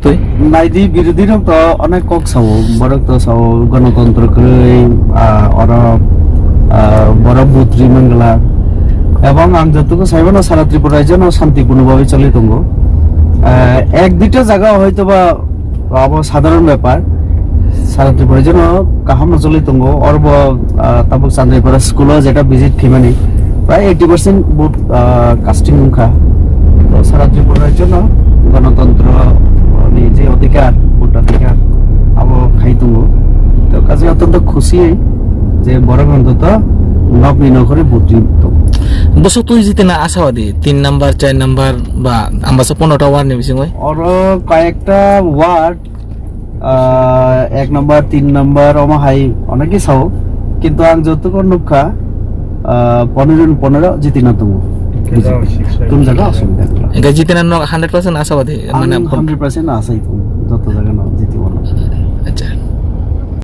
তুই নাইদি বিরোধীরা তো অনেক কক সাও বরক তো সাও গণতন্ত্র করে বড় বুত্রি মঙ্গলা এবং আমি যতটুকু চাইব না সারা ত্রিপুরায় যেন শান্তিপূর্ণভাবে চলে তঙ্গ এক দুইটা জায়গা হয়তো বা সাধারণ ব্যাপার সারা ত্রিপুরায় যেন কাহাম চলে তঙ্গ অর্ব তারপর চান্দ্রিপাড়া স্কুল যেটা ভিজিট থিমানি প্রায় 80% ভোট কাস্টিং মুখা তো সারা ত্রিপুরার জন্য গণতন্ত্র যে অধিকার ভোটাধিকার আবো খাইতুঙ্গ তো কাজে অত্যন্ত খুশি যে বড় অন্তত নকনি নকরে ভোট দিত দর্শক তুই জিতে না আশাবাদী 3 নাম্বার 4 নাম্বার বা আমবাসা 15টা ওয়ার্ড নেমেছি মই আর কয়েকটা ওয়ার্ড 1 নাম্বার 3 নাম্বার হাই অনেকে চাও কিন্তু আং যতক্ষণ নক্ষা 15 জিতি না তুমি তুমি জায়গা অসুবিধা এটা জিতে না 100% আশাবাদী মানে 100% আশাই তুমি